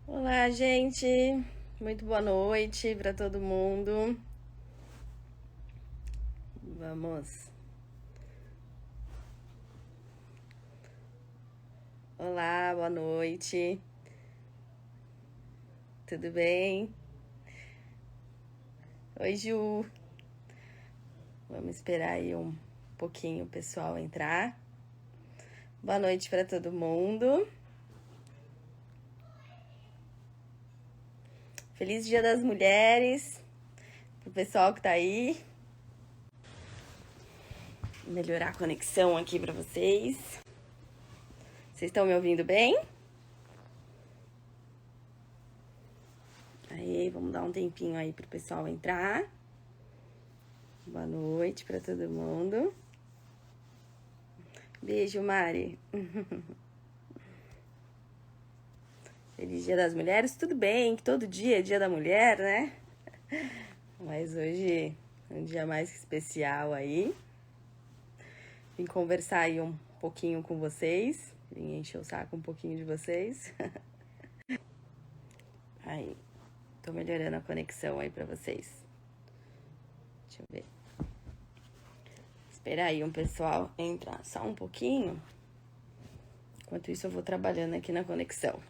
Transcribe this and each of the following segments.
Olá, gente. Muito boa noite para todo mundo. Vamos. Olá, boa noite. Tudo bem? Oi, Ju. Vamos esperar aí um pouquinho o pessoal entrar. Boa noite para todo mundo. Feliz Dia das Mulheres pro pessoal que tá aí. Vou melhorar a conexão aqui para vocês. Vocês estão me ouvindo bem? Aí, vamos dar um tempinho aí pro pessoal entrar. Boa noite para todo mundo. Beijo, Mari. Feliz Dia das Mulheres. Tudo bem que todo dia é Dia da Mulher, né? Mas hoje é um dia mais especial aí. Vim conversar aí um pouquinho com vocês. Vim encher o saco um pouquinho de vocês. Aí, tô melhorando a conexão aí pra vocês. Deixa eu ver. Esperar aí um pessoal entrar só um pouquinho. Enquanto isso eu vou trabalhando aqui na conexão.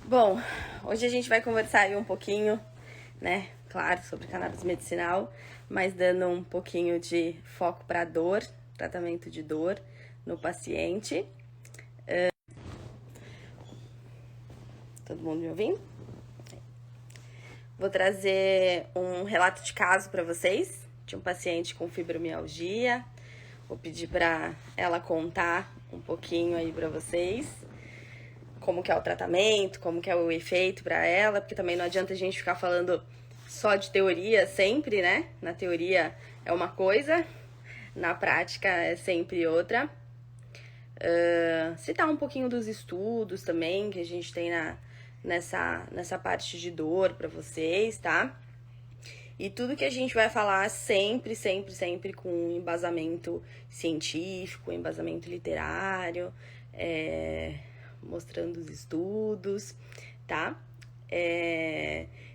Bom, hoje a gente vai conversar aí um pouquinho, né? Claro, sobre cannabis medicinal, mas dando um pouquinho de foco para dor, tratamento de dor no paciente. Todo mundo me ouvindo? Vou trazer um relato de caso para vocês, de um paciente com fibromialgia. Vou pedir para ela contar um pouquinho aí para vocês como que é o tratamento, como que é o efeito para ela, porque também não adianta a gente ficar falando só de teoria sempre, né? Na teoria é uma coisa, na prática é sempre outra. Citar um pouquinho dos estudos também que a gente tem nessa parte de dor para vocês, tá? E tudo que a gente vai falar sempre, sempre, sempre com embasamento científico, embasamento literário, mostrando os estudos, tá?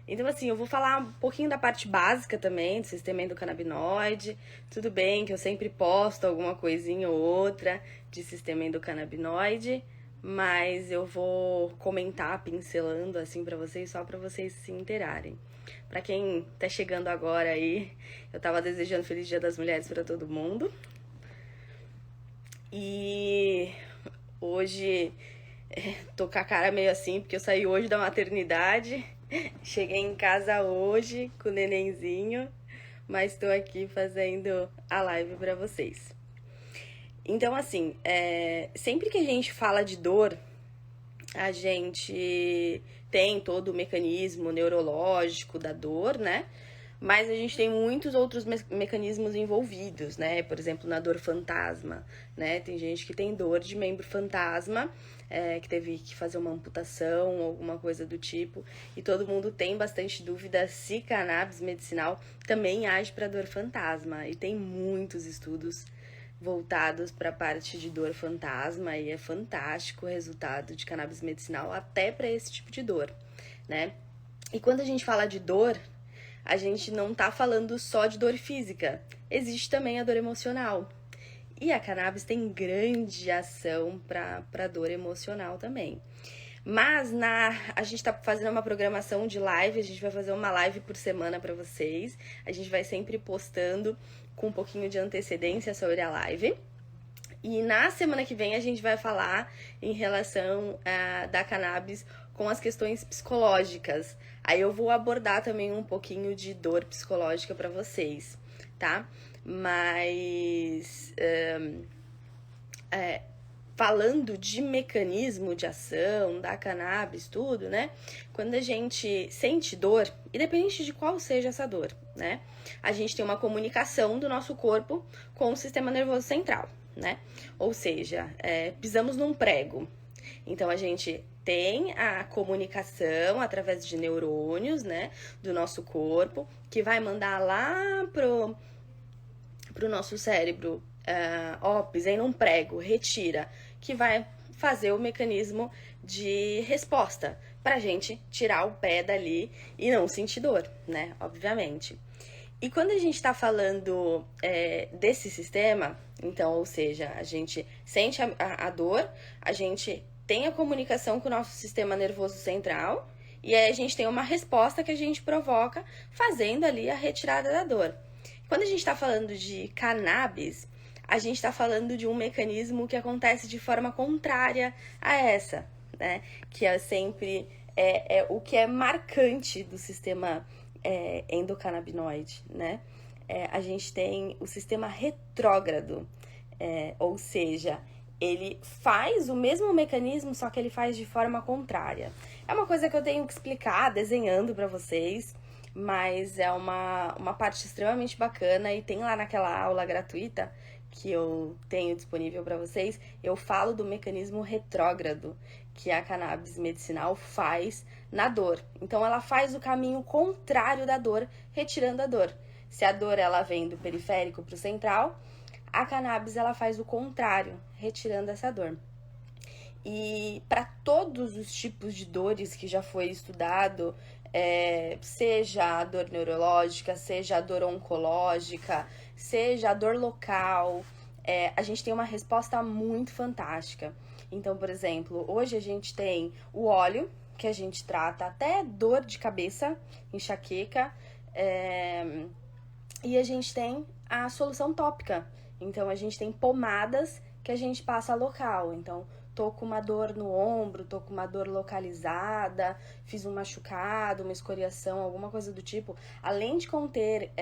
Então, assim, eu vou falar um pouquinho da parte básica também, do sistema endocannabinoide. Tudo bem que eu sempre posto alguma coisinha ou outra de sistema endocannabinoide, mas eu vou comentar, pincelando assim pra vocês, só pra vocês se inteirarem. Pra quem tá chegando agora aí, eu tava desejando Feliz Dia das Mulheres pra todo mundo. E hoje tô com a cara meio assim, porque eu saí hoje da maternidade. Cheguei em casa hoje com o nenenzinho, mas tô aqui fazendo a live pra vocês. Então, assim, sempre que a gente fala de dor, a gente tem todo o mecanismo neurológico da dor, né? Mas a gente tem muitos outros mecanismos envolvidos, né? Por exemplo, na dor fantasma, né? Tem gente que tem dor de membro fantasma, que teve que fazer uma amputação ou alguma coisa do tipo. E todo mundo tem bastante dúvida se cannabis medicinal também age para dor fantasma. E tem muitos estudos voltados para a parte de dor fantasma e é fantástico o resultado de cannabis medicinal até para esse tipo de dor, né? E quando a gente fala de dor, a gente não tá falando só de dor física, existe também a dor emocional. E a cannabis tem grande ação para dor emocional também. Mas a gente tá fazendo uma programação de live, a gente vai fazer uma live por semana para vocês. A gente vai sempre postando com um pouquinho de antecedência sobre a live. E na semana que vem a gente vai falar em relação da cannabis com as questões psicológicas. Aí eu vou abordar também um pouquinho de dor psicológica para vocês, tá? Mas falando de mecanismo de ação da cannabis, tudo, né? Quando a gente sente dor, independente de qual seja essa dor, né? A gente tem uma comunicação do nosso corpo com o sistema nervoso central, né? Ou seja, pisamos num prego. Então a gente tem a comunicação através de neurônios, né, do nosso corpo, que vai mandar lá pro nosso cérebro pisei num prego, retira, que vai fazer o mecanismo de resposta pra gente tirar o pé dali e não sentir dor, né? Obviamente. E quando a gente está falando desse sistema, então, ou seja, a gente sente a dor, a gente tem a comunicação com o nosso sistema nervoso central e aí a gente tem uma resposta que a gente provoca fazendo ali a retirada da dor. Quando a gente está falando de cannabis, a gente está falando de um mecanismo que acontece de forma contrária a essa, né? Que é sempre o que é marcante do sistema endocannabinoide, né? A gente tem o sistema retrógrado, ou seja, ele faz o mesmo mecanismo, só que ele faz de forma contrária. É uma coisa que eu tenho que explicar desenhando para vocês, mas é uma parte extremamente bacana e tem lá naquela aula gratuita que eu tenho disponível para vocês, eu falo do mecanismo retrógrado que a cannabis medicinal faz na dor. Então ela faz o caminho contrário da dor, retirando a dor. Se a dor ela vem do periférico para o central, a cannabis ela faz o contrário, retirando essa dor. E para todos os tipos de dores que já foi estudado, seja a dor neurológica, seja a dor oncológica, seja a dor local, a gente tem uma resposta muito fantástica. Então, por exemplo, hoje a gente tem o óleo, que a gente trata até dor de cabeça, enxaqueca, e a gente tem a solução tópica. Então, a gente tem pomadas que a gente passa local. Então, tô com uma dor no ombro, tô com uma dor localizada, fiz um machucado, uma escoriação, alguma coisa do tipo. Além de conter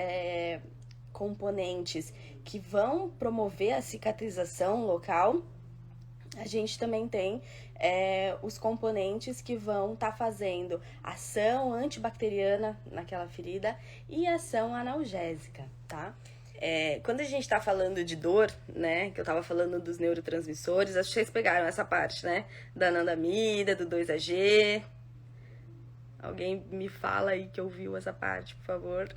componentes que vão promover a cicatrização local, a gente também tem os componentes que vão estar fazendo ação antibacteriana naquela ferida e ação analgésica, tá? Quando a gente tá falando de dor, né, que eu tava falando dos neurotransmissores, acho que vocês pegaram essa parte, né, da anandamida, do 2-AG. Alguém me fala aí que ouviu essa parte, por favor.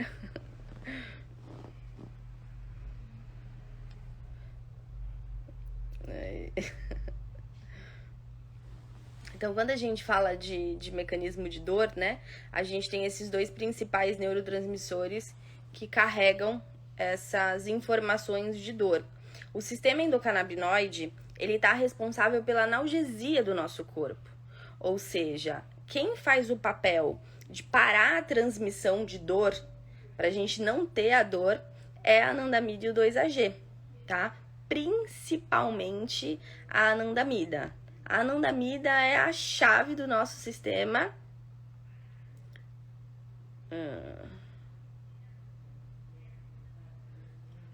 Então, quando a gente fala de mecanismo de dor, né, a gente tem esses dois principais neurotransmissores que carregam essas informações de dor. O sistema endocannabinoide, ele está responsável pela analgesia do nosso corpo. Ou seja, quem faz o papel de parar a transmissão de dor, para a gente não ter a dor, é a anandamida e o 2-AG, tá? Principalmente a anandamida. A anandamida é a chave do nosso sistema.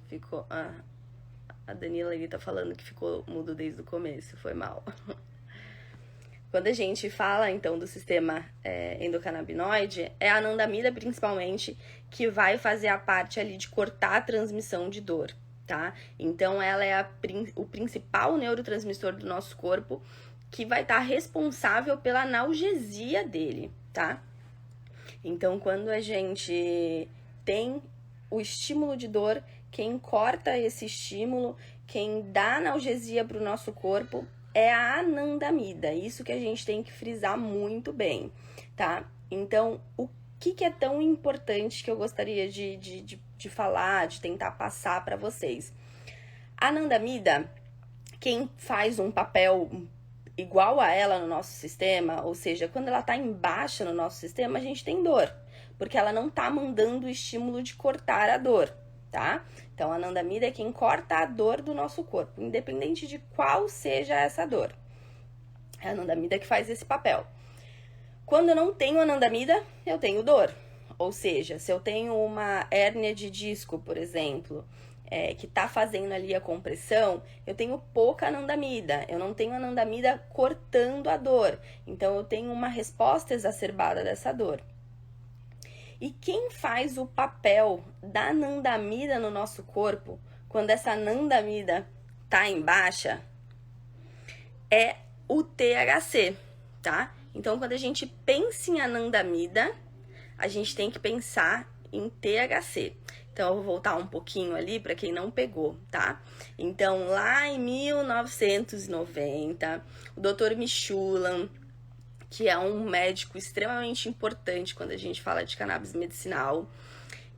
Ficou. A Danila ali tá falando que ficou mudo desde o começo, foi mal. Quando a gente fala, então, do sistema endocannabinoide, é a anandamida, principalmente, que vai fazer a parte ali de cortar a transmissão de dor, tá? Então, ela é o principal neurotransmissor do nosso corpo que vai estar responsável pela analgesia dele, tá? Então, quando a gente tem o estímulo de dor, quem corta esse estímulo, quem dá analgesia para o nosso corpo é a anandamida. Isso que a gente tem que frisar muito bem, tá? Então, o que é tão importante que eu gostaria de falar, de tentar passar para vocês? A anandamida, quem faz um papel igual a ela no nosso sistema, ou seja, quando ela tá em baixa no nosso sistema, a gente tem dor, porque ela não tá mandando o estímulo de cortar a dor, tá? Então, a anandamida é quem corta a dor do nosso corpo, independente de qual seja essa dor. É a anandamida que faz esse papel. Quando eu não tenho anandamida, eu tenho dor. Ou seja, se eu tenho uma hérnia de disco, por exemplo, que tá fazendo ali a compressão, eu tenho pouca anandamida, eu não tenho anandamida cortando a dor, então eu tenho uma resposta exacerbada dessa dor. E quem faz o papel da anandamida no nosso corpo, quando essa anandamida tá em baixa, é o THC, tá? Então, quando a gente pensa em anandamida, a gente tem que pensar em THC. Então, eu vou voltar um pouquinho ali para quem não pegou, tá? Então, lá em 1990, o Dr. Michulan, que é um médico extremamente importante quando a gente fala de cannabis medicinal,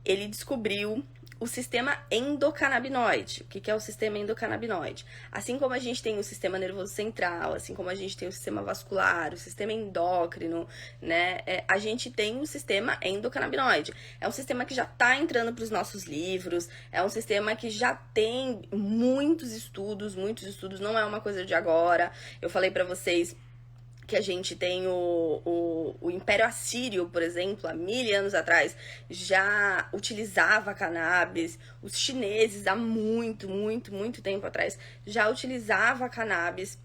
ele descobriu o sistema endocannabinoide. O que é o sistema endocannabinoide? Assim como a gente tem o sistema nervoso central, assim como a gente tem o sistema vascular, o sistema endócrino, né? A gente tem o sistema endocannabinoide. É um sistema que já está entrando para os nossos livros, é um sistema que já tem muitos estudos, não é uma coisa de agora. Eu falei para vocês que a gente tem o Império Assírio, por exemplo, há 1000 anos atrás, já utilizava cannabis. Os chineses, há muito tempo atrás, já utilizava cannabis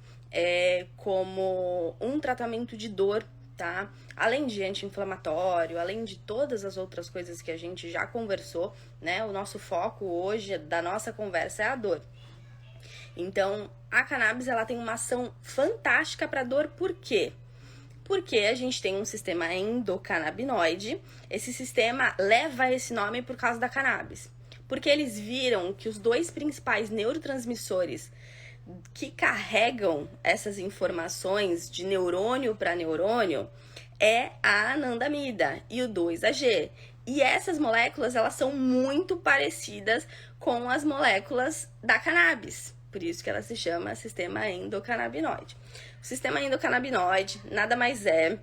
como um tratamento de dor, tá? Além de anti-inflamatório, além de todas as outras coisas que a gente já conversou, né? O nosso foco hoje da nossa conversa é a dor. Então, a cannabis, ela tem uma ação fantástica para dor, por quê? Porque a gente tem um sistema endocannabinoide, esse sistema leva esse nome por causa da cannabis. Porque eles viram que os dois principais neurotransmissores que carregam essas informações de neurônio para neurônio é a anandamida e o 2-AG. E essas moléculas, elas são muito parecidas com as moléculas da cannabis. Por isso que ela se chama sistema endocannabinoide. O sistema endocannabinoide nada mais é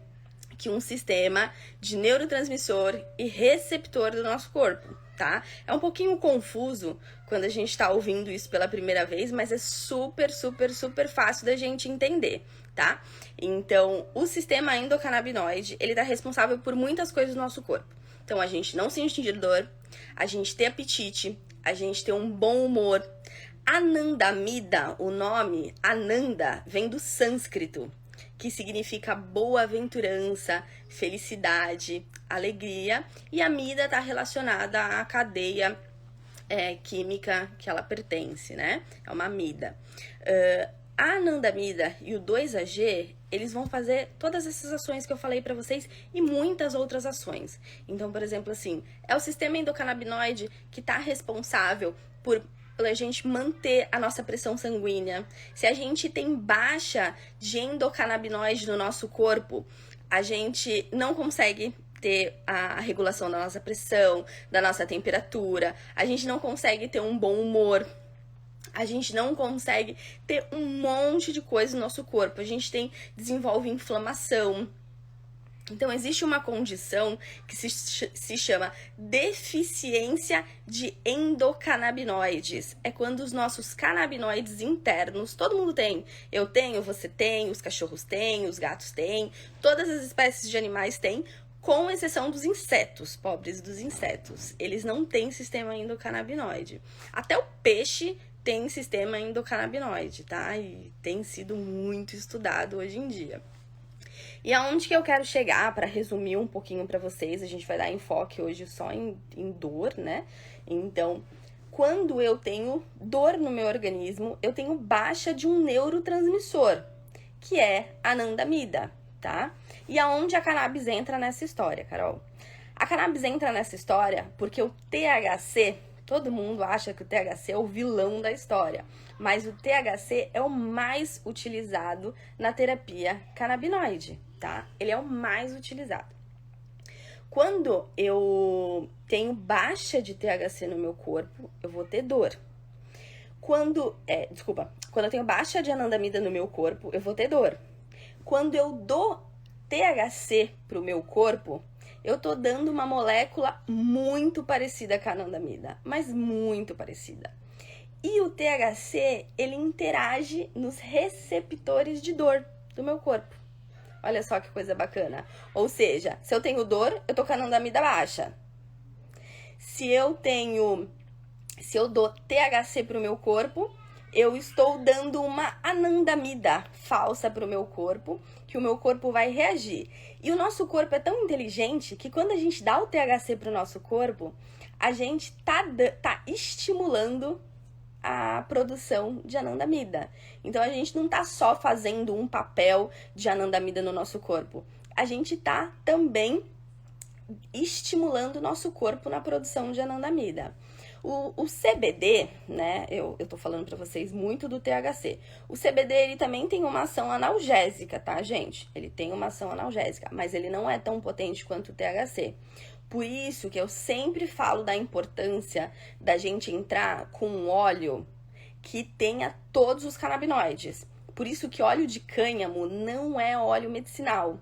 que um sistema de neurotransmissor e receptor do nosso corpo, tá? É um pouquinho confuso quando a gente está ouvindo isso pela primeira vez, mas é super fácil da gente entender, tá? Então, o sistema endocannabinoide, ele tá responsável por muitas coisas no nosso corpo. Então, a gente não sentir dor, a gente ter apetite, a gente ter um bom humor. Anandamida, o nome Ananda vem do sânscrito, que significa boa-aventurança, felicidade, alegria, e a mida está relacionada à cadeia química que ela pertence, né? É uma amida. A anandamida e o 2-AG, eles vão fazer todas essas ações que eu falei para vocês e muitas outras ações. Então, por exemplo, assim, é o sistema endocannabinoide que está responsável por a gente manter a nossa pressão sanguínea. Se a gente tem baixa de endocannabinoide no nosso corpo, a gente não consegue ter a regulação da nossa pressão, da nossa temperatura, a gente não consegue ter um bom humor, a gente não consegue ter um monte de coisa no nosso corpo, a gente desenvolve inflamação. Então, existe uma condição que se chama deficiência de endocannabinoides. É quando os nossos canabinoides internos, todo mundo tem. Eu tenho, você tem, os cachorros têm, os gatos têm, todas as espécies de animais têm, com exceção dos insetos, pobres dos insetos. Eles não têm sistema endocannabinoide. Até o peixe tem sistema endocannabinoide, tá? E tem sido muito estudado hoje em dia. E aonde que eu quero chegar, para resumir um pouquinho para vocês, a gente vai dar enfoque hoje só em dor, né? Então, quando eu tenho dor no meu organismo, eu tenho baixa de um neurotransmissor, que é a anandamida, tá? E aonde a cannabis entra nessa história, Carol? A cannabis entra nessa história porque o THC, todo mundo acha que o THC é o vilão da história, mas o THC é o mais utilizado na terapia canabinoide, tá? Ele é o mais utilizado. Quando eu tenho baixa de THC no meu corpo, eu vou ter dor. Quando eu tenho baixa de anandamida no meu corpo, eu vou ter dor. Quando eu dou THC pro meu corpo, eu tô dando uma molécula muito parecida com a anandamida, mas muito parecida. E o THC, ele interage nos receptores de dor do meu corpo. Olha só que coisa bacana. Ou seja, se eu tenho dor, eu tô com a anandamida baixa. Se eu dou THC pro meu corpo, eu estou dando uma anandamida falsa pro meu corpo, que o meu corpo vai reagir. E o nosso corpo é tão inteligente que quando a gente dá o THC pro nosso corpo, a gente tá estimulando a produção de anandamida. Então, a gente não tá só fazendo um papel de anandamida no nosso corpo. A gente tá também estimulando o nosso corpo na produção de anandamida. O CBD, né, eu tô falando pra vocês muito do THC. O CBD, ele também tem uma ação analgésica, tá, gente? Ele tem uma ação analgésica, mas ele não é tão potente quanto o THC. Por isso que eu sempre falo da importância da gente entrar com um óleo que tenha todos os canabinoides. Por isso que óleo de cânhamo não é óleo medicinal.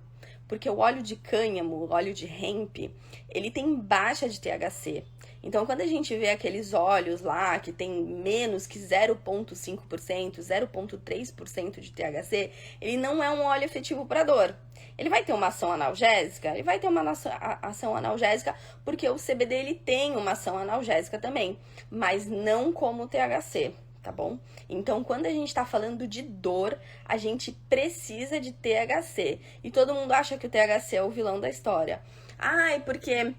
Porque o óleo de cânhamo, o óleo de hemp, ele tem baixa de THC. Então, quando a gente vê aqueles óleos lá que tem menos que 0,5%, 0,3% de THC, ele não é um óleo efetivo para dor. Ele vai ter uma ação analgésica? Ele vai ter uma ação analgésica porque o CBD ele tem uma ação analgésica também, mas não como o THC. Tá bom? Então, quando a gente tá falando de dor, a gente precisa de THC. E todo mundo acha que o THC é o vilão da história. Ai, porque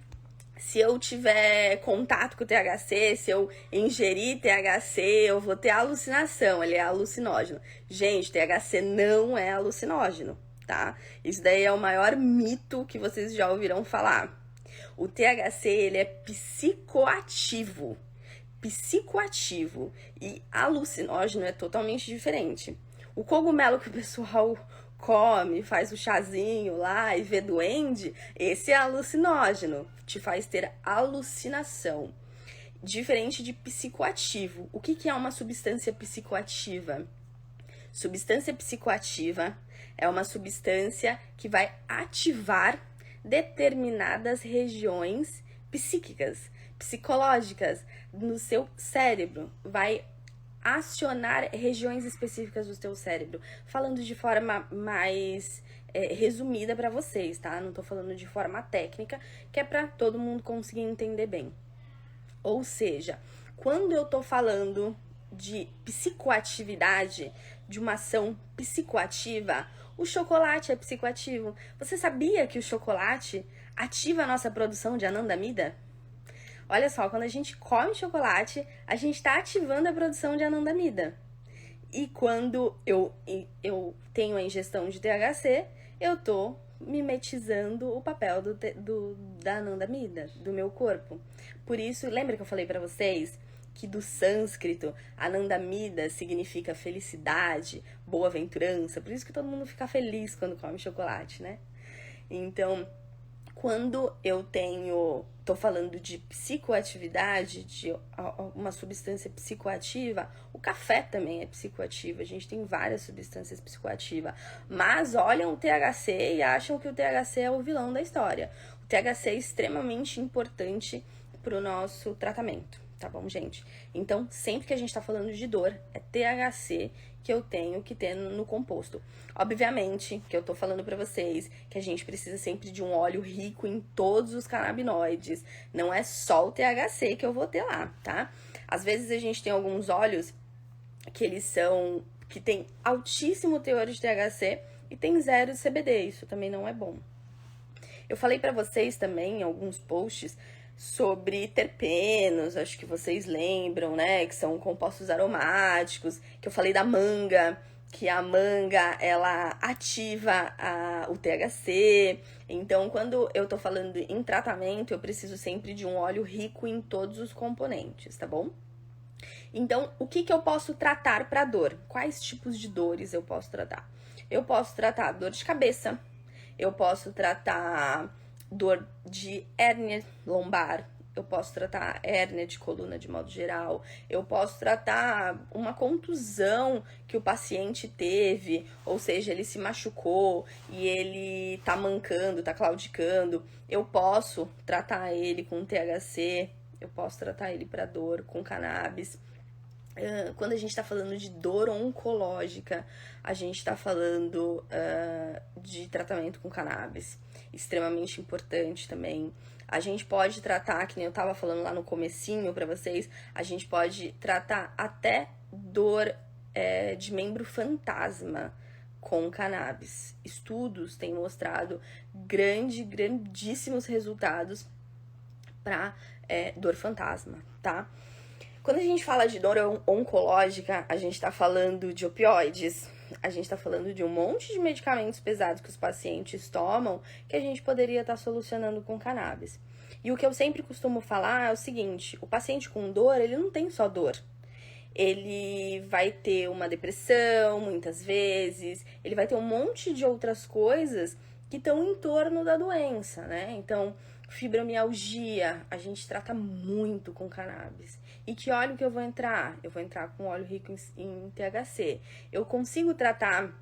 se eu tiver contato com o THC, se eu ingerir THC, eu vou ter alucinação, ele é alucinógeno. Gente, THC não é alucinógeno, tá? Isso daí é o maior mito que vocês já ouviram falar. O THC, ele é psicoativo. Psicoativo e alucinógeno é totalmente diferente. O cogumelo que o pessoal come, faz o chazinho lá e vê duende, esse é alucinógeno, te faz ter alucinação. Diferente de psicoativo. O que é uma substância psicoativa? Substância psicoativa é uma substância que vai ativar determinadas regiões psíquicas, psicológicas no seu cérebro, vai acionar regiões específicas do seu cérebro, falando de forma mais resumida para vocês, tá? Não tô falando de forma técnica, que é para todo mundo conseguir entender bem. Ou seja, quando eu tô falando de psicoatividade, de uma ação psicoativa, o chocolate é psicoativo. Você sabia que o chocolate ativa a nossa produção de anandamida? Olha só, quando a gente come chocolate, a gente está ativando a produção de anandamida. E quando eu tenho a ingestão de THC, eu tô mimetizando o papel da anandamida, do meu corpo. Por isso, lembra que eu falei para vocês que do sânscrito, anandamida significa felicidade, boa-aventurança. Por isso que todo mundo fica feliz quando come chocolate, né? Então, quando eu tô falando de psicoatividade, de uma substância psicoativa, o café também é psicoativo, a gente tem várias substâncias psicoativas, mas olham o THC e acham que o THC é o vilão da história. O THC é extremamente importante pro nosso tratamento, tá bom, gente? Então, sempre que a gente tá falando de dor, é THC que eu tenho que ter no composto. Obviamente, que eu tô falando pra vocês que a gente precisa sempre de um óleo rico em todos os canabinoides. Não é só o THC que eu vou ter lá, tá? Às vezes a gente tem alguns óleos que tem altíssimo teor de THC e tem zero de CBD. Isso também não é bom. Eu falei pra vocês também em alguns posts sobre terpenos, acho que vocês lembram, né, que são compostos aromáticos, que eu falei da manga, que a manga, ela ativa o THC. Então, quando eu tô falando em tratamento, eu preciso sempre de um óleo rico em todos os componentes, tá bom? Então, o que eu posso tratar para dor? Quais tipos de dores eu posso tratar? Eu posso tratar dor de cabeça, eu posso tratar dor de hérnia lombar, eu posso tratar hérnia de coluna de modo geral, eu posso tratar uma contusão que o paciente teve, ou seja, ele se machucou e ele tá mancando, tá claudicando, eu posso tratar ele com THC, eu posso tratar ele para dor com cannabis. Quando a gente tá falando de dor oncológica, a gente tá falando de tratamento com cannabis, extremamente importante também. A gente pode tratar, que nem eu tava falando lá no comecinho pra vocês, a gente pode tratar até dor de membro fantasma com cannabis. Estudos têm mostrado grandíssimos resultados pra dor fantasma, tá? Quando a gente fala de dor oncológica, a gente tá falando de opioides, a gente tá falando de um monte de medicamentos pesados que os pacientes tomam que a gente poderia estar solucionando com cannabis. E o que eu sempre costumo falar é o seguinte, o paciente com dor, ele não tem só dor. Ele vai ter uma depressão, muitas vezes, ele vai ter um monte de outras coisas que estão em torno da doença, né? Então, fibromialgia, a gente trata muito com cannabis. E que óleo que eu vou entrar? Eu vou entrar com óleo rico em THC. Eu consigo tratar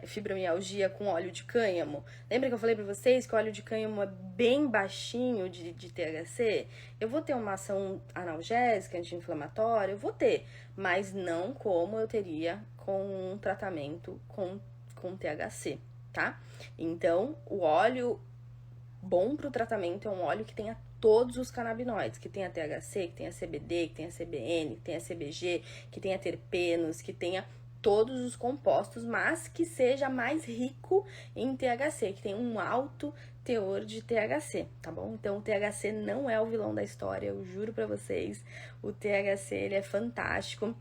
fibromialgia com óleo de cânhamo. Lembra que eu falei pra vocês que o óleo de cânhamo é bem baixinho de THC? Eu vou ter uma ação analgésica, anti-inflamatória, eu vou ter, mas não como eu teria com um tratamento com THC, tá? Então, o óleo bom pro tratamento é um óleo que tenha todos os canabinoides, que tenha THC, que tenha CBD, que tenha CBN, que tenha CBG, que tenha terpenos, que tenha todos os compostos, mas que seja mais rico em THC, que tenha um alto teor de THC, tá bom? Então, o THC não é o vilão da história, eu juro pra vocês. O THC, ele é fantástico.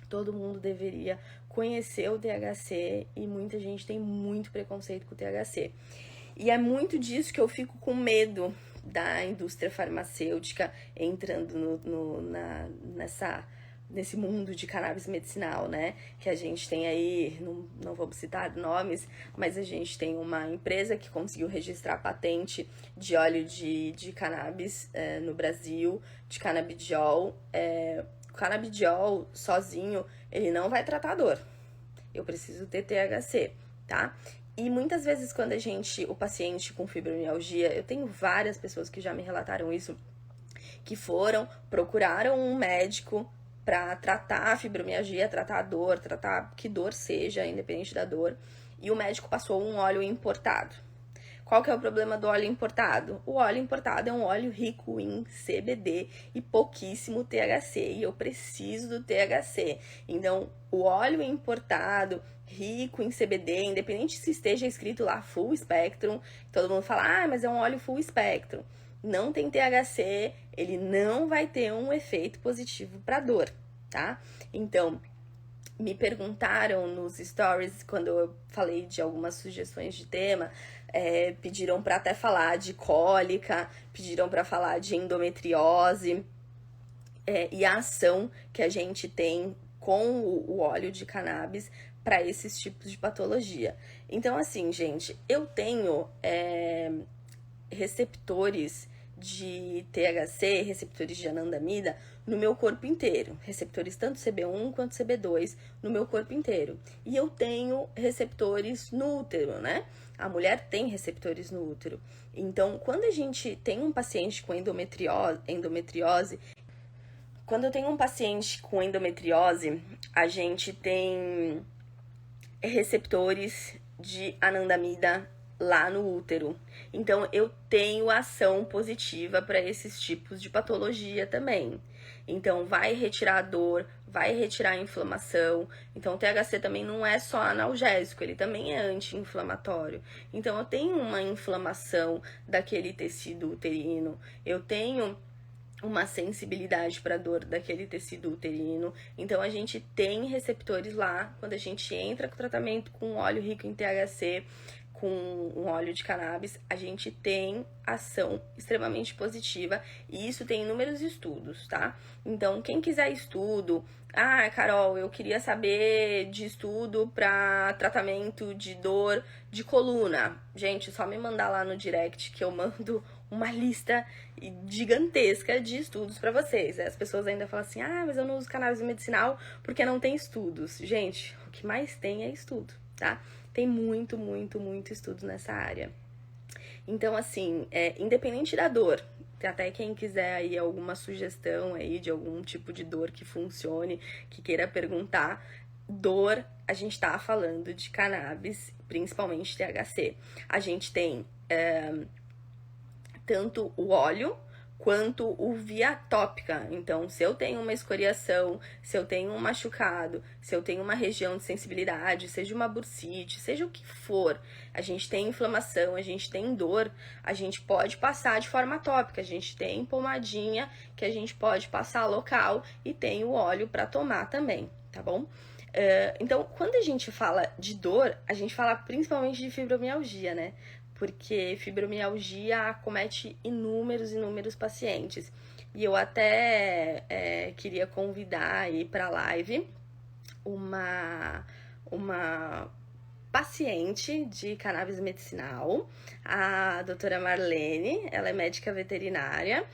Todo mundo deveria conhecer o THC e muita gente tem muito preconceito com o THC. E é muito disso que eu fico com medo da indústria farmacêutica entrando nesse mundo de cannabis medicinal, né? Que a gente tem aí, não vamos citar nomes, mas a gente tem uma empresa que conseguiu registrar a patente de óleo de cannabis no Brasil, de canabidiol. O canabidiol sozinho, ele não vai tratar a dor. Eu preciso ter THC, tá? E muitas vezes quando o paciente com fibromialgia, eu tenho várias pessoas que já me relataram isso, que procuraram um médico para tratar a fibromialgia, tratar a dor, tratar que dor seja, independente da dor, e o médico passou um óleo importado. Qual que é o problema do óleo importado? O óleo importado é um óleo rico em CBD e pouquíssimo THC, e eu preciso do THC. Então, o óleo importado, rico em CBD, independente se esteja escrito lá full spectrum, todo mundo fala, mas é um óleo full spectrum. Não tem THC, ele não vai ter um efeito positivo para dor, tá? Então, me perguntaram nos stories, quando eu falei de algumas sugestões de tema, pediram para até falar de cólica, pediram para falar de endometriose e a ação que a gente tem com o óleo de cannabis para esses tipos de patologia. Então, assim, gente, eu tenho receptores de THC, receptores de anandamida no meu corpo inteiro, receptores tanto CB1 quanto CB2 no meu corpo inteiro. E eu tenho receptores no útero, né? A mulher tem receptores no útero. Então, quando a gente tem um paciente com endometriose, quando eu tenho um paciente com endometriose, a gente tem receptores de anandamida lá no útero. Então, eu tenho ação positiva para esses tipos de patologia também. Então, vai retirar a dor, vai retirar a inflamação. Então, o THC também não é só analgésico, ele também é anti-inflamatório. Então, eu tenho uma inflamação daquele tecido uterino, eu tenho uma sensibilidade para dor daquele tecido uterino. Então, a gente tem receptores lá, quando a gente entra com tratamento com óleo rico em THC, com um óleo de cannabis, a gente tem ação extremamente positiva e isso tem inúmeros estudos, tá? Então, quem quiser estudo, Carol, eu queria saber de estudo para tratamento de dor de coluna. Gente, só me mandar lá no direct que eu mando uma lista gigantesca de estudos para vocês. As pessoas ainda falam assim, mas eu não uso cannabis medicinal porque não tem estudos. Gente, o que mais tem é estudo, tá? Tem muito, muito, muito estudo nessa área. Então, assim, independente da dor, até quem quiser aí alguma sugestão aí de algum tipo de dor que funcione, que queira perguntar, dor, a gente tá falando de cannabis, principalmente THC. A gente tem tanto o óleo quanto o via tópica. Então, se eu tenho uma escoriação, se eu tenho um machucado, se eu tenho uma região de sensibilidade, seja uma bursite, seja o que for, a gente tem inflamação, a gente tem dor, a gente pode passar de forma tópica, a gente tem pomadinha que a gente pode passar local e tem o óleo para tomar também, tá bom? Então, quando a gente fala de dor, a gente fala principalmente de fibromialgia, né? porque fibromialgia acomete inúmeros pacientes. E eu até queria convidar aí para a live uma paciente de cannabis medicinal, a doutora Marlene. Ela é médica veterinária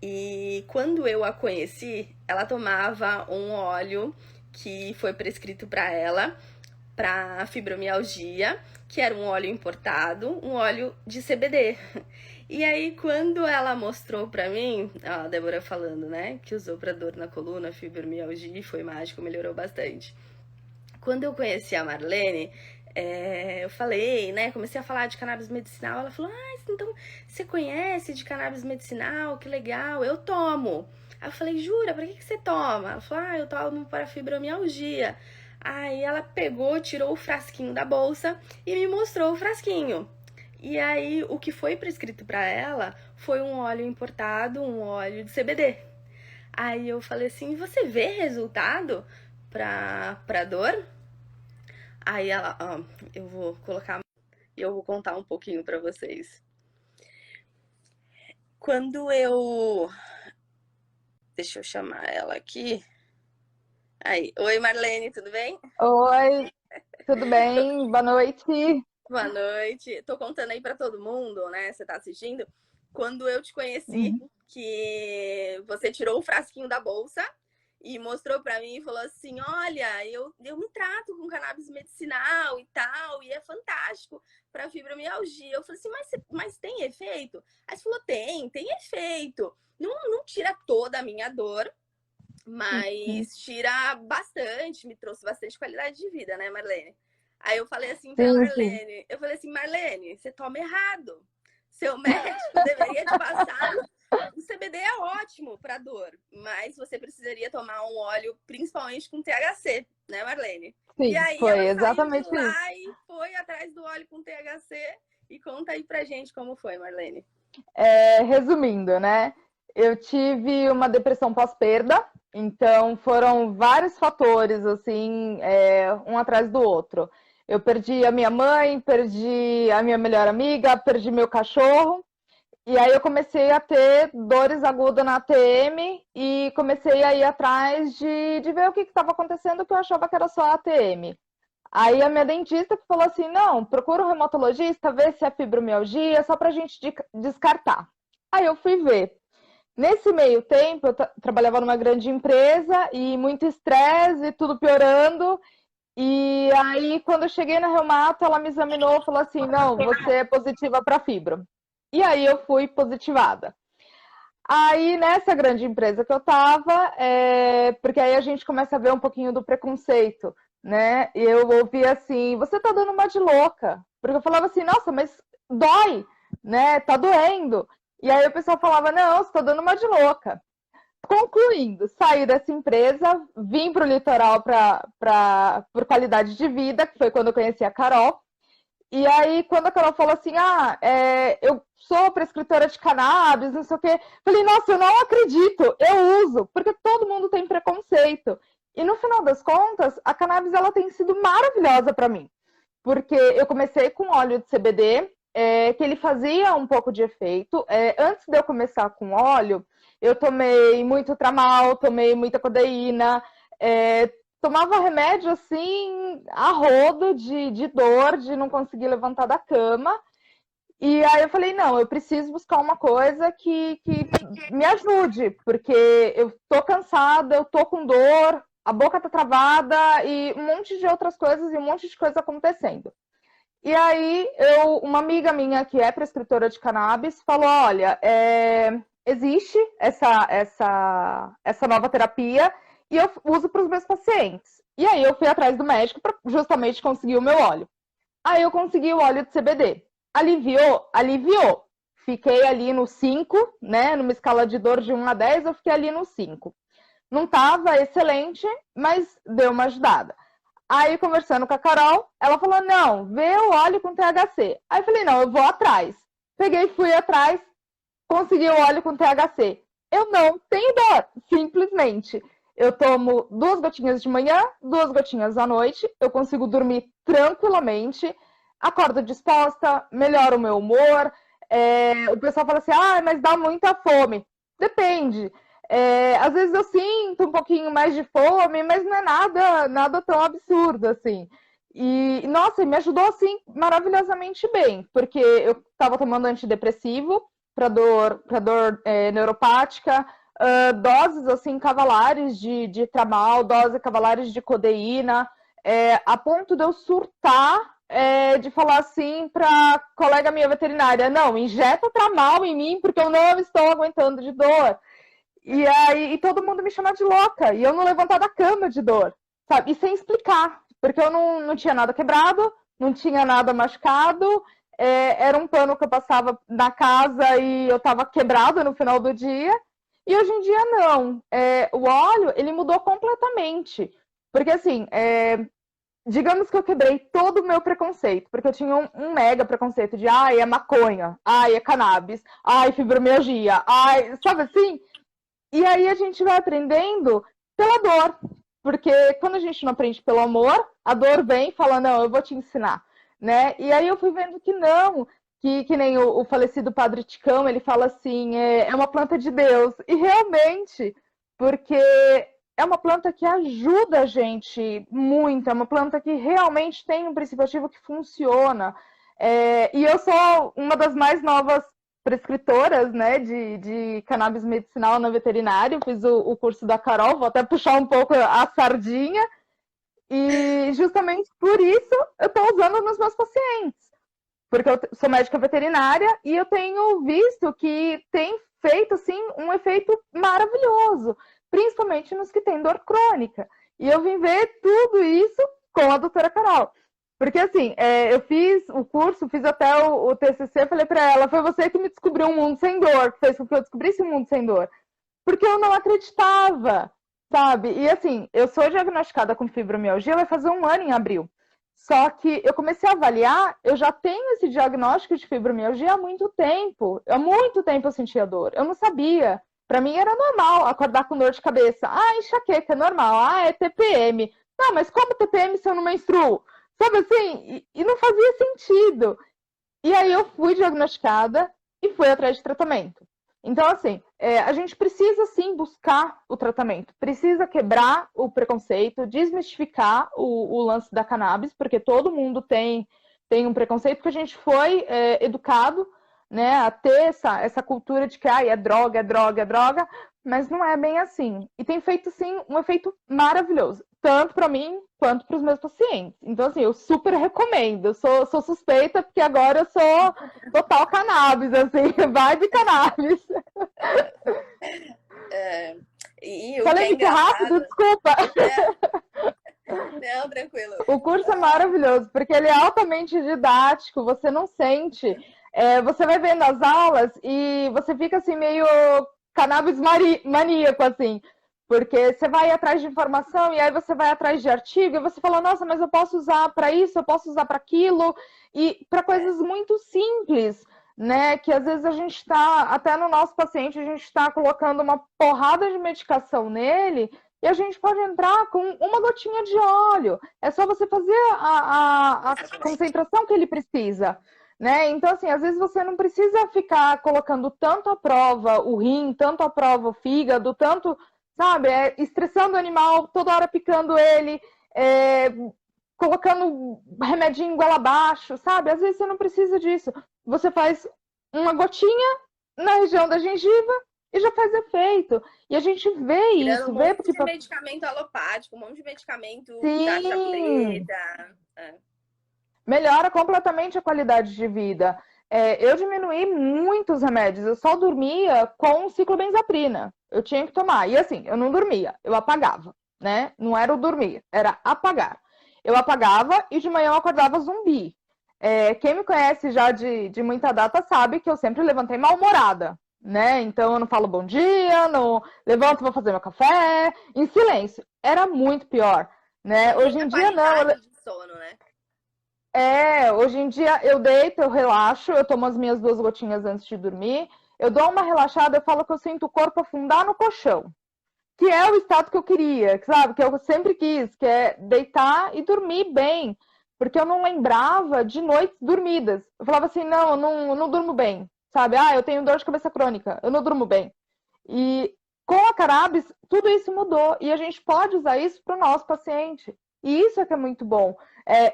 e quando eu a conheci, ela tomava um óleo que foi prescrito para ela para fibromialgia, que era um óleo importado, um óleo de CBD. E aí, quando ela mostrou pra mim, a Débora falando, né, que usou pra dor na coluna, fibromialgia, foi mágico, melhorou bastante. Quando eu conheci a Marlene, eu falei, né, comecei a falar de cannabis medicinal, ela falou, então você conhece de cannabis medicinal, que legal, eu tomo. Aí eu falei, jura, pra que você toma? Ela falou, eu tomo para fibromialgia. Aí ela pegou, tirou o frasquinho da bolsa e me mostrou o frasquinho. E aí o que foi prescrito para ela foi um óleo importado, um óleo de CBD. Aí eu falei assim, você vê resultado pra dor? Aí ela, eu vou colocar, eu vou contar um pouquinho para vocês. Quando eu... Deixa eu chamar ela aqui. Aí, oi Marlene, tudo bem? Oi, tudo bem? Boa noite. Boa noite. Tô contando aí para todo mundo, né? Você tá assistindo? Quando eu te conheci, que você tirou o frasquinho da bolsa e mostrou para mim e falou assim: olha, eu me trato com cannabis medicinal e tal, e é fantástico para fibromialgia. Eu falei assim, mas tem efeito? Aí você falou: tem efeito. Não tira toda a minha dor, mas tira bastante, me trouxe bastante qualidade de vida, né, Marlene? Aí eu falei assim pra Sim, sim. Marlene, Marlene, você toma errado. Seu médico deveria te passar. O CBD é ótimo para dor, mas você precisaria tomar um óleo, principalmente com THC, né, Marlene? E Sim, aí foi ela saiu de exatamente isso. lá e foi atrás do óleo com THC. E conta aí pra gente como foi, Marlene. Resumindo, né? Eu tive uma depressão pós-perda, então foram vários fatores, assim, um atrás do outro. Eu perdi a minha mãe, perdi a minha melhor amiga, perdi meu cachorro. E aí eu comecei a ter dores agudas na ATM e comecei a ir atrás de ver o que estava acontecendo, que eu achava que era só a ATM. Aí a minha dentista falou assim, não, procura um reumatologista, vê se é fibromialgia, só pra gente descartar. Aí eu fui ver. Nesse meio tempo, eu trabalhava numa grande empresa e muito estresse e tudo piorando. E aí, quando eu cheguei na Reumato, ela me examinou e falou assim, não, você é positiva para fibro. E aí eu fui positivada. Aí, nessa grande empresa que eu estava, porque aí a gente começa a ver um pouquinho do preconceito, né? E eu ouvi assim, você tá dando uma de louca. Porque eu falava assim, nossa, mas dói, né? Tá doendo. E aí o pessoal falava, não, você tá dando uma de louca. Concluindo, saí dessa empresa, vim para o litoral por qualidade de vida, que foi quando eu conheci a Carol. E aí, quando a Carol falou assim, eu sou prescritora de cannabis, não sei o quê, falei, nossa, eu não acredito, eu uso, porque todo mundo tem preconceito. E no final das contas, a cannabis ela tem sido maravilhosa para mim, porque eu comecei com óleo de CBD, que ele fazia um pouco de efeito. Antes de eu começar com óleo, eu tomei muito tramal, tomei muita codeína, tomava remédio assim, a rodo de dor, de não conseguir levantar da cama. E aí eu falei, não, eu preciso buscar uma coisa que me ajude, porque eu tô cansada, eu tô com dor, a boca tá travada e um monte de outras coisas e um monte de coisa acontecendo. E aí, uma amiga minha que é prescritora de cannabis falou, olha, existe essa nova terapia e eu uso para os meus pacientes. E aí eu fui atrás do médico para justamente conseguir o meu óleo. Aí eu consegui o óleo de CBD. Aliviou? Aliviou. Fiquei ali no 5, né? Numa escala de dor de 1 a 10, eu fiquei ali no 5. Não estava excelente, mas deu uma ajudada. Aí, conversando com a Carol, ela falou, não, vê o óleo com THC. Aí eu falei, não, eu vou atrás. Peguei, fui atrás, consegui o óleo com THC. Eu não tenho dor, simplesmente. Eu tomo 2 gotinhas de manhã, 2 gotinhas à noite, eu consigo dormir tranquilamente. acordo disposta, melhora o meu humor. O pessoal fala assim, mas dá muita fome. Depende. Às vezes eu sinto um pouquinho mais de fome, mas não é nada tão absurdo, assim. E, nossa, me ajudou, assim, maravilhosamente bem, porque eu estava tomando antidepressivo para dor neuropática, doses, assim, cavalares de Tramal, doses cavalares de codeína, a ponto de eu surtar, de falar assim para colega minha veterinária, não, injeta Tramal em mim, porque eu não estou aguentando de dor. E aí todo mundo me chama de louca, e eu não levantar da cama de dor, sabe? E sem explicar, porque eu não tinha nada quebrado, não tinha nada machucado, era um pano que eu passava na casa e eu estava quebrada no final do dia. E hoje em dia não. O óleo, ele mudou completamente. Porque assim, digamos que eu quebrei todo o meu preconceito, porque eu tinha um mega preconceito de, é maconha, é cannabis, fibromialgia, sabe assim? E aí a gente vai aprendendo pela dor, porque quando a gente não aprende pelo amor, a dor vem e fala, não, eu vou te ensinar, né? E aí eu fui vendo que não, que nem o falecido Padre Ticão, ele fala assim, é uma planta de Deus. E realmente, porque é uma planta que ajuda a gente muito, é uma planta que realmente tem um princípio ativo que funciona. E eu sou uma das mais novas prescritoras, né, de cannabis medicinal na veterinária, fiz o curso da Carol, vou até puxar um pouco a sardinha, e justamente por isso eu estou usando nos meus pacientes, porque eu sou médica veterinária e eu tenho visto que tem feito, assim, um efeito maravilhoso, principalmente nos que têm dor crônica. E eu vim ver tudo isso com a doutora Carol. Porque, assim, eu fiz o curso, fiz até o TCC, falei para ela, foi você que me descobriu um mundo sem dor, que fez com que eu descobrisse um mundo sem dor. Porque eu não acreditava, sabe? E, assim, eu sou diagnosticada com fibromialgia, vai fazer 1 ano em abril. Só que eu comecei a avaliar, eu já tenho esse diagnóstico de fibromialgia há muito tempo. Há muito tempo eu sentia dor. Eu não sabia. Para mim era normal acordar com dor de cabeça. Enxaqueca, é normal. É TPM. Não, mas como TPM se eu não menstruo? Sabe assim? E não fazia sentido. E aí eu fui diagnosticada e fui atrás de tratamento. Então, assim, a gente precisa, sim, buscar o tratamento. Precisa quebrar o preconceito, desmistificar o lance da cannabis, porque todo mundo tem um preconceito, porque a gente foi educado, né, a ter essa cultura de que é droga, é droga, é droga, mas não é bem assim. E tem feito, sim, um efeito maravilhoso, tanto para mim quanto para os meus pacientes. Então, assim, eu super recomendo. Eu sou suspeita, porque agora eu sou total cannabis, assim, vibe cannabis. E o Falei que é muito engraçado... rápido, desculpa. Não, tranquilo. O curso é maravilhoso, porque ele é altamente didático, você não sente. Você vai vendo as aulas e você fica assim meio cannabis maníaco, assim. Porque você vai atrás de informação e aí você vai atrás de artigo e você fala, nossa, mas eu posso usar para isso, eu posso usar para aquilo, e para coisas muito simples, né? Que às vezes a gente está, até no nosso paciente, a gente está colocando uma porrada de medicação nele e a gente pode entrar com uma gotinha de óleo. É só você fazer a concentração que ele precisa. Né? Então, assim, às vezes você não precisa ficar colocando tanto à prova o rim, tanto à prova o fígado, tanto, sabe, estressando o animal, toda hora picando ele, colocando remedinho goela abaixo, sabe? Às vezes você não precisa disso. Você faz uma gotinha na região da gengiva e já faz efeito. E a gente vê Tirando isso, um vê monte porque... de medicamento alopático, um monte de medicamento da Sim, preta. melhora completamente a qualidade de vida. Eu diminuí muitos remédios, eu só dormia com ciclobenzaprina. Eu tinha que tomar. E assim, eu não dormia, eu apagava, né? Não era o dormir, era apagar. Eu apagava e de manhã eu acordava zumbi. Quem me conhece já de muita data sabe que eu sempre levantei mal-humorada, né? Então eu não falo bom dia, não levanto, vou fazer meu café, em silêncio. Era muito pior, né? Hoje em dia não. Qualidade de sono, né? Hoje em dia eu deito, eu relaxo, eu tomo as minhas 2 gotinhas antes de dormir, eu dou uma relaxada, eu falo que eu sinto o corpo afundar no colchão, que é o estado que eu queria, sabe? Que eu sempre quis, que é deitar e dormir bem. porque eu não lembrava de noites dormidas. Eu falava assim, não, eu não durmo bem, sabe? Ah, eu tenho dor de cabeça crônica, eu não durmo bem. E com a cannabis, tudo isso mudou. E a gente pode usar isso para o nosso paciente. E isso é que é muito bom.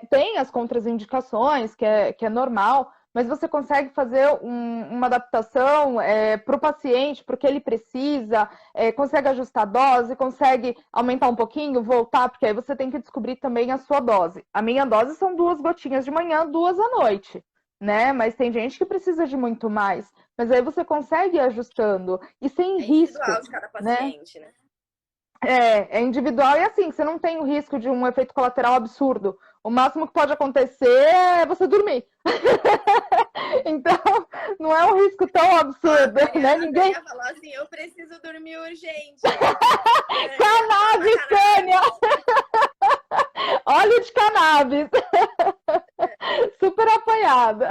Tem as contraindicações, que é normal, mas você consegue fazer uma adaptação para o paciente, para o que ele precisa, consegue ajustar a dose, consegue aumentar um pouquinho, voltar, porque aí você tem que descobrir também a sua dose. A minha dose são 2 gotinhas de manhã, 2 à noite, né? Mas tem gente que precisa de muito mais. Mas aí você consegue ir ajustando e sem É risco, individual de cada né? paciente, né? É individual e assim, você não tem o risco de um efeito colateral absurdo. O máximo que pode acontecer é você dormir. Então, não é um risco tão absurdo, né? A Ninguém. Tânia falou assim: eu preciso dormir urgente. Tânia, Cannabis, toma Tânia! cannabis. Óleo de cannabis! Super apoiada.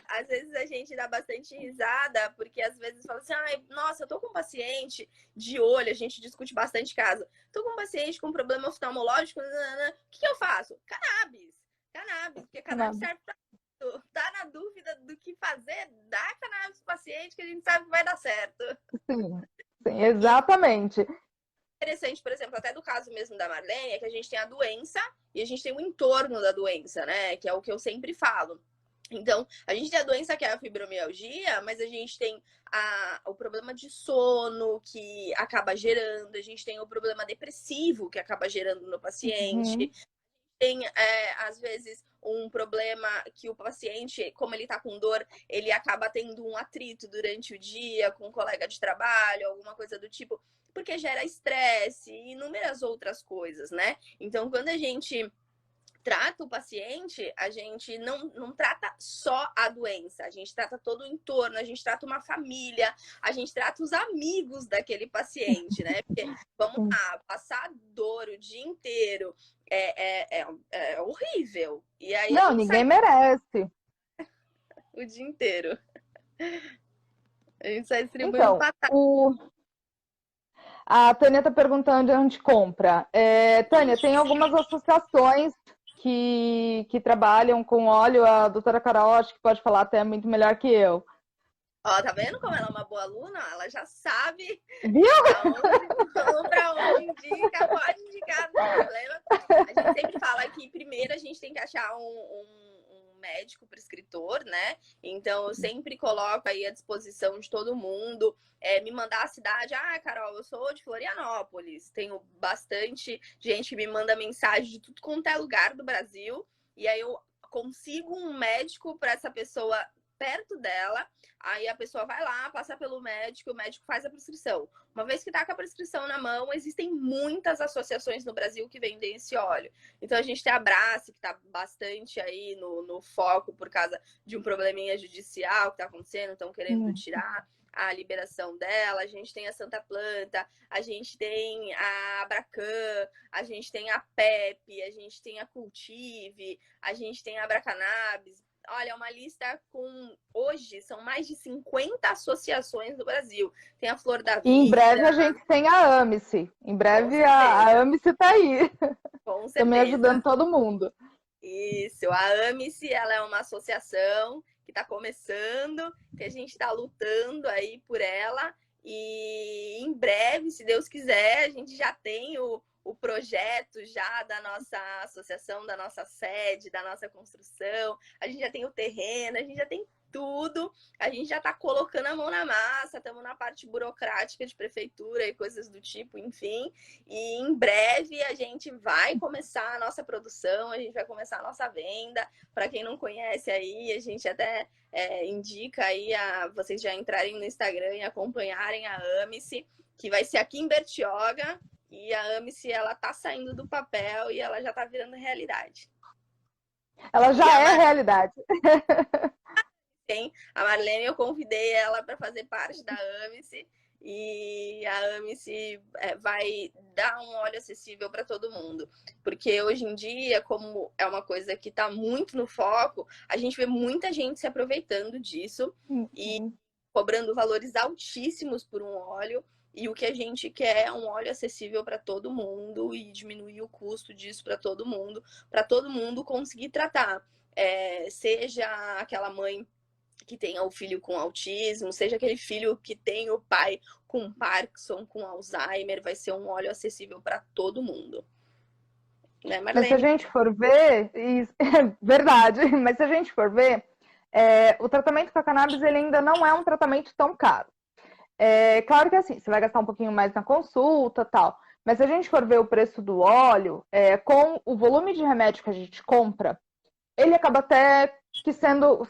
Às vezes a gente dá bastante risada, porque às vezes fala assim, ai, nossa, eu tô com um paciente de olho, a gente discute bastante caso. Tô com um paciente com problema oftalmológico, nanana. O que eu faço? Cannabis. Cannabis, porque cannabis Cannabis. serve pra tudo. Tá na dúvida do que fazer, dá cannabis pro paciente que a gente sabe que vai dar certo. Sim, sim, E exatamente. interessante, por exemplo, até do caso mesmo da Marlene, é que a gente tem a doença e a gente tem o entorno da doença, né? Que é o que eu sempre falo. Então, a gente tem a doença que é a fibromialgia, mas a gente tem o problema de sono que acaba gerando, a gente tem o problema depressivo que acaba gerando no paciente, Uhum. tem, às vezes, um problema que o paciente, como ele tá com dor, ele acaba tendo um atrito durante o dia com um colega de trabalho, alguma coisa do tipo, porque gera estresse e inúmeras outras coisas, né? Então, quando a gente trata o paciente, a gente não trata só a doença, a gente trata todo o entorno, a gente trata uma família, a gente trata os amigos daquele paciente, né? Porque, vamos lá, passar dor o dia inteiro é horrível. E aí a Não, gente ninguém sai merece. o dia inteiro. A gente sai distribuindo Então, patada. a Tânia está perguntando onde compra. Tânia, tem algumas associações que trabalham com óleo. A doutora Carol, acho que pode falar até muito melhor que eu. Ó, tá vendo como ela é uma boa aluna? Ela já sabe Viu? aonde compra, onde indica, pode indicar, não tem problema. A gente sempre fala que primeiro a gente tem que achar um médico prescritor, né? Então eu sempre coloco aí à disposição de todo mundo. Me mandar a cidade. Ah, Carol, eu sou de Florianópolis. Tenho bastante gente que me manda mensagem de tudo quanto é lugar do Brasil. E aí eu consigo um médico para essa pessoa perto dela. Aí a pessoa vai lá, passa pelo médico, o médico faz a prescrição. Uma vez que está com a prescrição na mão, existem muitas associações no Brasil que vendem esse óleo. Então a gente tem a Brace, que está bastante aí no foco por causa de um probleminha judicial que está acontecendo, estão querendo tirar a liberação dela. A gente tem a Santa Planta, a gente tem a Abracan, a gente tem a PEP, a gente tem a Cultive, a gente tem a Abracannabis. Olha, uma lista com... Hoje, são mais de 50 associações no Brasil. Tem a Flor da E em breve a Vida. gente tem a Amice. Em Com breve a certeza. Amice está aí. Com Também certeza. ajudando todo mundo. Isso. A Amice, ela é uma associação que está começando, que a gente está lutando aí por ela. E em breve, se Deus quiser, a gente já tem o projeto já da nossa associação, da nossa sede, da nossa construção. A gente já tem o terreno, a gente já tem tudo. A gente já está colocando a mão na massa, estamos na parte burocrática de prefeitura e coisas do tipo, enfim. E em breve a gente vai começar a nossa produção, a gente vai começar a nossa venda. Para quem não conhece aí, a gente até indica aí a vocês já entrarem no Instagram e acompanharem a Amice, que vai ser aqui em Bertioga. E a Amice, ela tá saindo do papel e ela já tá virando realidade. Ela já é realidade. Tem a Marlene, eu convidei ela para fazer parte da Amice. E a Amice vai dar um óleo acessível para todo mundo. Porque hoje em dia, como é uma coisa que está muito no foco, a gente vê muita gente se aproveitando disso e cobrando valores altíssimos por um óleo. E o que a gente quer é um óleo acessível para todo mundo e diminuir o custo disso para todo mundo conseguir tratar. Seja aquela mãe que tenha o filho com autismo, seja aquele filho que tem o pai com Parkinson, com Alzheimer, vai ser um óleo acessível para todo mundo. Né, Mas se a Marlene? gente for ver, é verdade, mas se a gente for ver, o tratamento com a cannabis ele ainda não é um tratamento tão caro. Claro que assim, você vai gastar um pouquinho mais na consulta tal, mas se a gente for ver o preço do óleo, com o volume de remédio que a gente compra, ele acaba até que sendo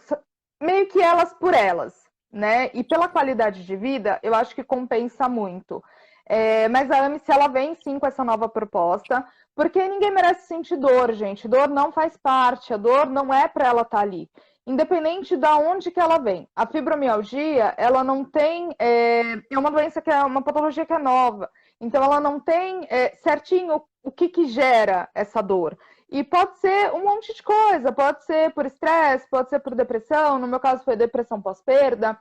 meio que elas por elas, né? E pela qualidade de vida, eu acho que compensa muito. Mas a AMC, ela vem sim com essa nova proposta, porque ninguém merece sentir dor, gente. Dor não faz parte, a dor não é para ela estar ali. Independente de onde que ela vem. A fibromialgia, ela não tem... É uma doença que é uma patologia que é nova. Então, ela não tem certinho o que gera essa dor. E pode ser um monte de coisa. Pode ser por estresse, pode ser por depressão. No meu caso, foi depressão pós-perda.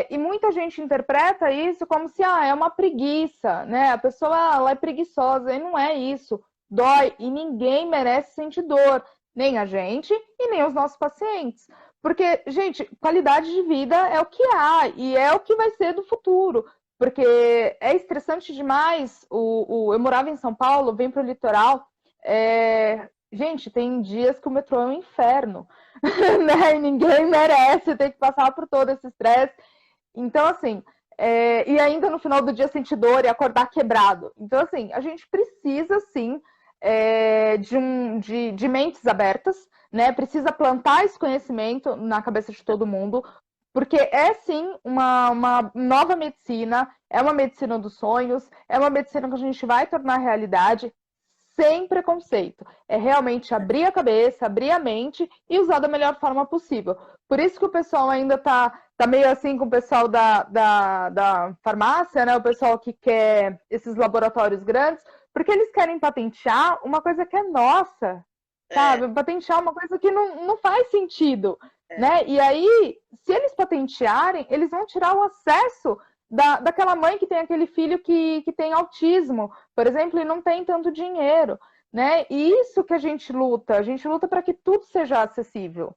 E muita gente interpreta isso como se é uma preguiça, né? A pessoa ela é preguiçosa. E não é isso. Dói e ninguém merece sentir dor. Nem a gente e nem os nossos pacientes. Porque, gente, qualidade de vida é o que há e é o que vai ser do futuro. Porque é estressante demais. Eu morava em São Paulo, vim para o litoral. Gente, tem dias que o metrô é um inferno. Né? E ninguém merece ter que passar por todo esse estresse. Então, assim, e ainda no final do dia sentir dor e acordar quebrado. Então, assim, a gente precisa, sim, de mentes abertas, né? Precisa plantar esse conhecimento na cabeça de todo mundo, porque é sim uma nova medicina, é uma medicina dos sonhos, é uma medicina que a gente vai tornar realidade sem preconceito. É realmente abrir a cabeça, abrir a mente e usar da melhor forma possível. Por isso que o pessoal ainda tá meio assim com o pessoal da farmácia, né? O pessoal que quer esses laboratórios grandes, porque eles querem patentear uma coisa que é nossa, sabe? Patentear uma coisa que não faz sentido, né? E aí, se eles patentearem, eles vão tirar o acesso daquela mãe que tem aquele filho que tem autismo, por exemplo, e não tem tanto dinheiro, né? E isso que a gente luta para que tudo seja acessível.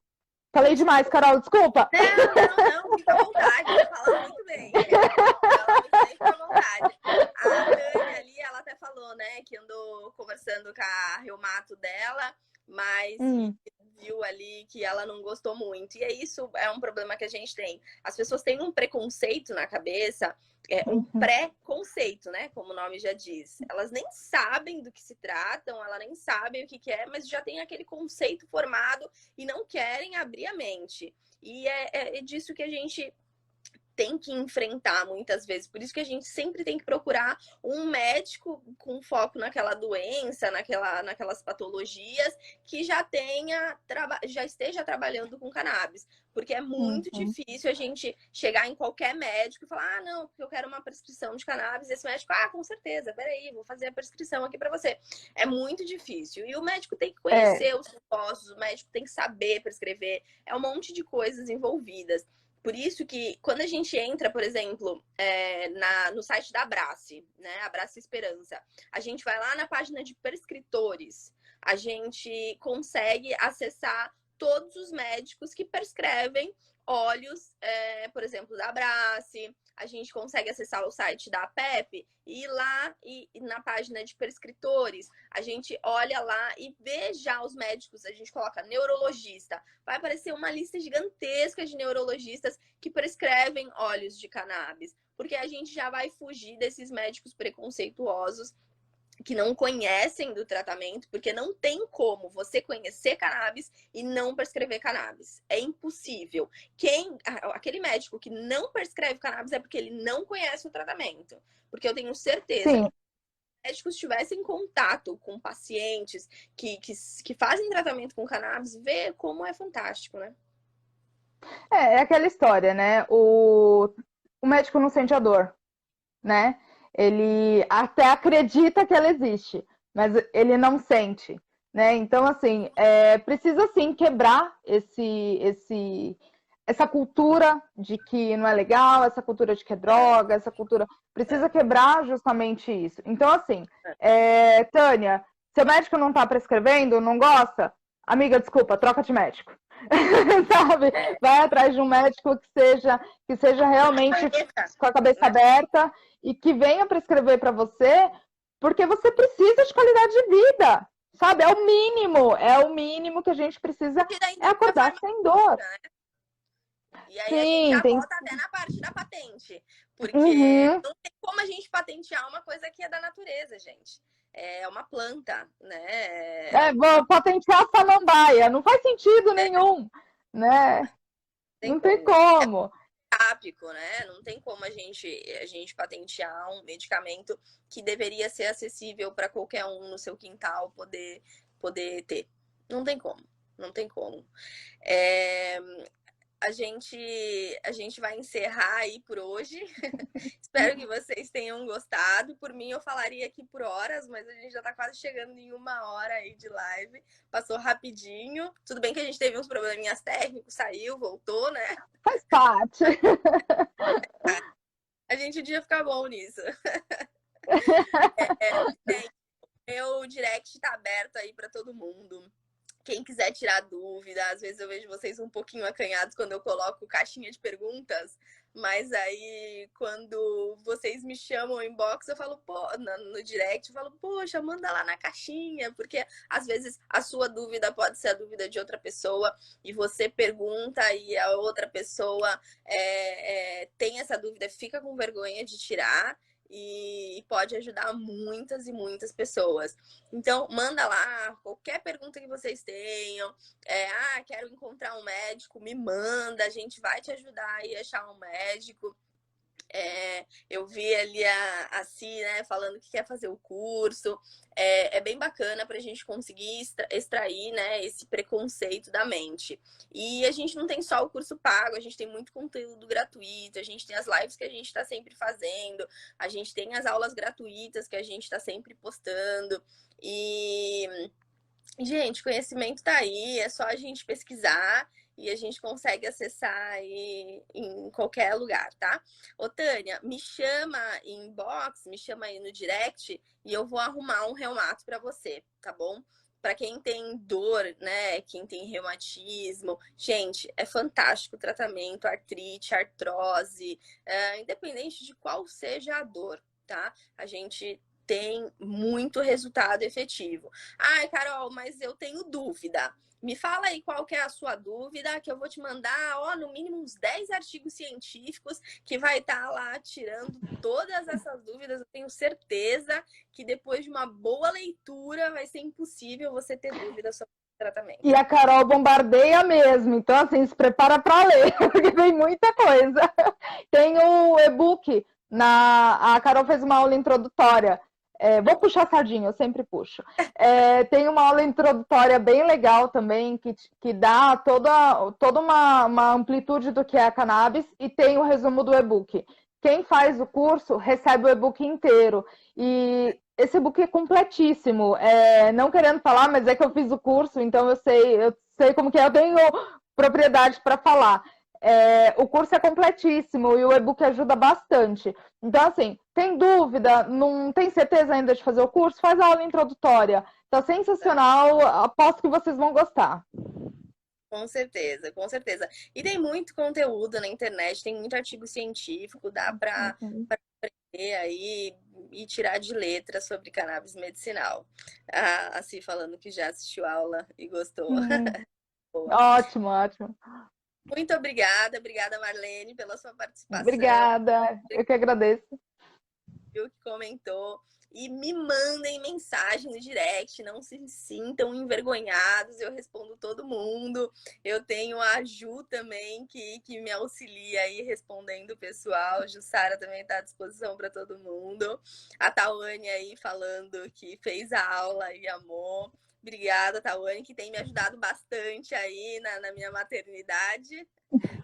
Falei demais, Carol, desculpa. Não, fica à vontade, fala muito bem. Fala muito bem, fica à vontade. A Tânia ali, ela até falou, né, que andou conversando com a reumato dela, mas viu ali que ela não gostou muito. E isso é um problema que a gente tem. As pessoas têm um preconceito na cabeça, um pré-conceito, né? Como o nome já diz. Elas nem sabem do que se tratam, elas nem sabem o que é, mas já tem aquele conceito formado e não querem abrir a mente. E é disso que a gente tem que enfrentar muitas vezes. Por isso que a gente sempre tem que procurar um médico com foco naquela doença, naquelas patologias, que já esteja trabalhando com cannabis. Porque é muito difícil a gente chegar em qualquer médico e falar, não, porque eu quero uma prescrição de cannabis. Esse médico, com certeza, peraí, vou fazer a prescrição aqui para você. É muito difícil. E o médico tem que conhecer os compostos, o médico tem que saber prescrever. É um monte de coisas envolvidas. Por isso que quando a gente entra, por exemplo, no site da Abrace, né, Abrace Esperança, a gente vai lá na página de prescritores, a gente consegue acessar todos os médicos que prescrevem óleos, por exemplo, da Abrace. A gente consegue acessar o site da APEP e ir lá e na página de prescritores, a gente olha lá e vê já os médicos, a gente coloca neurologista, vai aparecer uma lista gigantesca de neurologistas que prescrevem óleos de cannabis, porque a gente já vai fugir desses médicos preconceituosos que não conhecem do tratamento, porque não tem como você conhecer cannabis e não prescrever cannabis. É impossível. Aquele médico que não prescreve cannabis é porque ele não conhece o tratamento. Porque eu tenho certeza que se médicos tivessem contato com pacientes que fazem tratamento com cannabis, vê como é fantástico, né? É aquela história, né? O médico não sente a dor, né? Ele até acredita que ela existe, mas ele não sente, né? Então, assim, precisa sim quebrar essa cultura de que não é legal, essa cultura de que é droga, essa cultura. Precisa quebrar justamente isso. Então, assim, Tânia, seu médico não está prescrevendo, não gosta? Amiga, desculpa, troca de médico. Sabe? Vai atrás de um médico que seja realmente com a cabeça aberta e que venha prescrever para você, porque você precisa de qualidade de vida. Sabe? É o mínimo que a gente precisa é acordar sem dor. E aí a gente Sim, já volta até na parte da patente. Porque não tem como a gente patentear uma coisa que é da natureza, gente. É uma planta, né? Vou patentear a samambaia. Não faz sentido nenhum, né? Não tem como. Tápico, né? Não tem como a gente patentear um medicamento que deveria ser acessível para qualquer um no seu quintal poder ter. Não tem como. Não tem como. A gente vai encerrar aí por hoje. Espero que vocês tenham gostado. Por mim, eu falaria aqui por horas, mas a gente já tá quase chegando em 1 hora aí de live. Passou rapidinho. Tudo bem que a gente teve uns probleminhas técnicos, saiu, voltou, né? Faz parte. A gente podia ficar bom nisso. Meu direct tá aberto aí para todo mundo. Quem quiser tirar dúvida, às vezes eu vejo vocês um pouquinho acanhados quando eu coloco caixinha de perguntas, mas aí quando vocês me chamam inbox, eu falo, no direct, eu falo, poxa, manda lá na caixinha, porque às vezes a sua dúvida pode ser a dúvida de outra pessoa e você pergunta e a outra pessoa tem essa dúvida, fica com vergonha de tirar. E pode ajudar muitas e muitas pessoas. Então, manda lá qualquer pergunta que vocês tenham. Quero encontrar um médico, me manda, a gente vai te ajudar a achar um médico. Eu vi ali a Si, né, falando que quer fazer o curso. É bem bacana para a gente conseguir extrair, né, esse preconceito da mente. E a gente não tem só o curso pago, a gente tem muito conteúdo gratuito, a gente tem as lives que a gente está sempre fazendo, a gente tem as aulas gratuitas que a gente está sempre postando. E, gente, conhecimento tá aí, é só a gente pesquisar e a gente consegue acessar aí em qualquer lugar, tá? Ô, Tânia, me chama em inbox, me chama aí no direct e eu vou arrumar um reumato para você, tá bom? Para quem tem dor, né? Quem tem reumatismo, gente, é fantástico o tratamento, artrite, artrose, independente de qual seja a dor, tá? A gente tem muito resultado efetivo. Ai, Carol, mas eu tenho dúvida. Me fala aí qual que é a sua dúvida, que eu vou te mandar, no mínimo uns 10 artigos científicos que vai estar lá tirando todas essas dúvidas. Eu tenho certeza que depois de uma boa leitura vai ser impossível você ter dúvida sobre o tratamento. E a Carol bombardeia mesmo, então assim, se prepara para ler, porque tem muita coisa. Tem o e-book, a Carol fez uma aula introdutória. Vou puxar a sardinha, eu sempre puxo. Tem uma aula introdutória bem legal também, que dá toda uma amplitude do que é a cannabis, e tem o resumo do e-book. Quem faz o curso recebe o e-book inteiro. E esse e-book é completíssimo. Não querendo falar, mas é que eu fiz o curso, então eu sei como que é, eu tenho propriedade para falar. O curso é completíssimo e o e-book ajuda bastante. Então, assim, tem dúvida, não tem certeza ainda de fazer o curso? Faz a aula introdutória. Tá sensacional, aposto que vocês vão gostar. Com certeza, com certeza. E tem muito conteúdo na internet, tem muito artigo científico, dá para aprender aí e tirar de letra sobre cannabis medicinal. Assim, falando que já assistiu a aula e gostou. Ótimo, ótimo. Muito obrigada, Marlene, pela sua participação. Obrigada, eu que agradeço. Que comentou. E me mandem mensagem no direct, não se sintam envergonhados, eu respondo todo mundo. Eu tenho a Ju também, que me auxilia aí respondendo o pessoal. A Jussara também está à disposição para todo mundo. A Tawane aí falando que fez a aula e amou. Obrigada, Tawane, que tem me ajudado bastante aí na minha maternidade.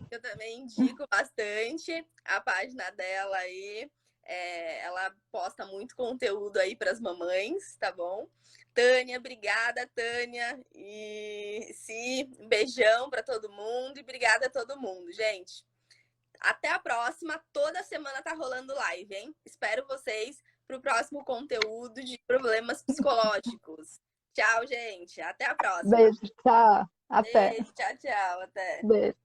Eu também indico bastante a página dela aí. Ela posta muito conteúdo aí para as mamães, tá bom? Tânia, obrigada, Tânia. E sim, um beijão para todo mundo e obrigada a todo mundo, gente. Até a próxima. Toda semana tá rolando live, hein? Espero vocês pro próximo conteúdo de problemas psicológicos. Tchau, gente. Até a próxima. Beijo, tchau. Até. Beijo, tchau, tchau. Até. Beijo.